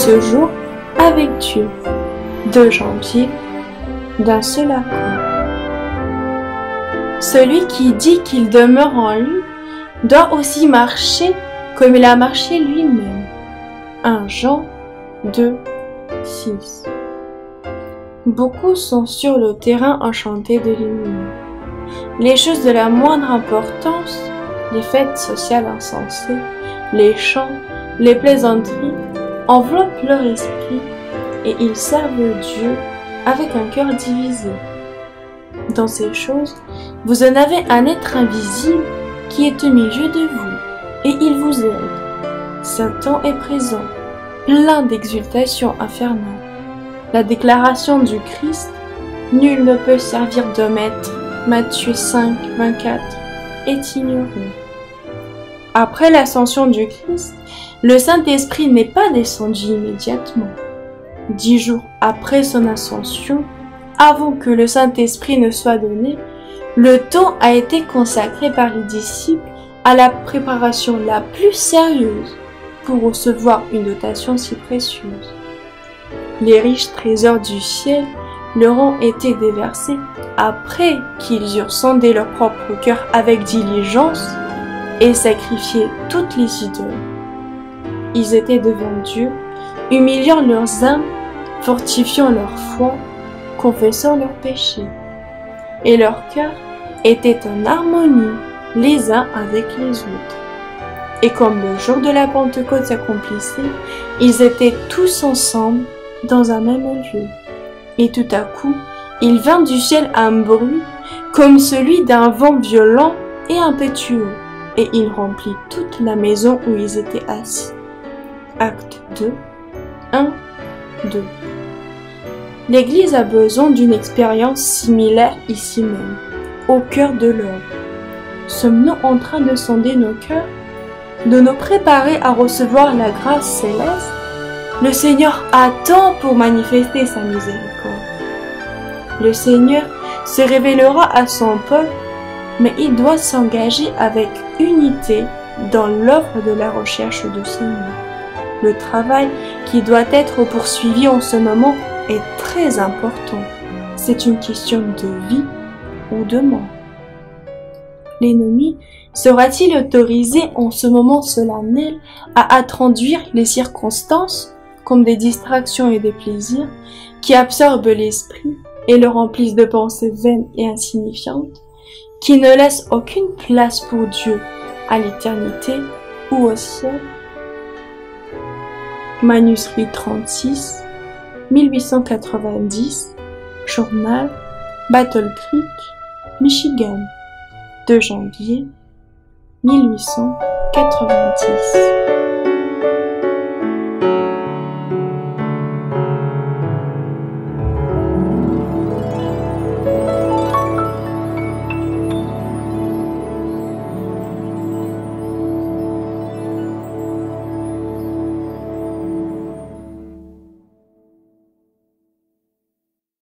ce jour avec Dieu. 2 janvier, d'un seul accord. Celui qui dit qu'il demeure en lui doit aussi marcher comme il a marché lui-même. 1 Jean 2, 6. Beaucoup sont sur le terrain enchantés de l'ennemi. Les choses de la moindre importance, les fêtes sociales insensées, les chants, les plaisanteries, enveloppent leur esprit et ils servent Dieu avec un cœur divisé. Dans ces choses, vous en avez un être invisible qui est au milieu de vous et il vous aide. Satan est présent, plein d'exultation infernale. La déclaration du Christ, nul ne peut servir de maître, Matthieu 5, 24, est ignorée. Après l'ascension du Christ, le Saint-Esprit n'est pas descendu immédiatement. 10 jours après son ascension, avant que le Saint-Esprit ne soit donné, le temps a été consacré par les disciples à la préparation la plus sérieuse pour recevoir une dotation si précieuse. Les riches trésors du ciel leur ont été déversés après qu'ils eurent sondé leur propre cœur avec diligence et sacrifié toutes les idoles. Ils étaient devant Dieu, humiliant leurs âmes, fortifiant leur foi, confessant leurs péchés. Et leur cœur était en harmonie les uns avec les autres. Et comme le jour de la Pentecôte s'accomplissait, ils étaient tous ensemble dans un même lieu. Et tout à coup, il vint du ciel un bruit comme celui d'un vent violent et impétueux, et il remplit toute la maison où ils étaient assis. Acte 2, 1, 2. L'Église a besoin d'une expérience similaire ici même, au cœur de l'homme. Sommes-nous en train de sonder nos cœurs, de nous préparer à recevoir la grâce céleste? Le Seigneur attend pour manifester sa miséricorde. Le Seigneur se révélera à son peuple, mais il doit s'engager avec unité dans l'œuvre de la recherche du Seigneur. Le travail qui doit être poursuivi en ce moment est très important. C'est une question de vie ou de mort. L'ennemi sera-t-il autorisé en ce moment solennel à introduire les circonstances comme des distractions et des plaisirs qui absorbent l'esprit et le remplissent de pensées vaines et insignifiantes, qui ne laissent aucune place pour Dieu à l'éternité ou au ciel? Manuscrit 36, 1890, journal Battle Creek, Michigan, 2 janvier 1890.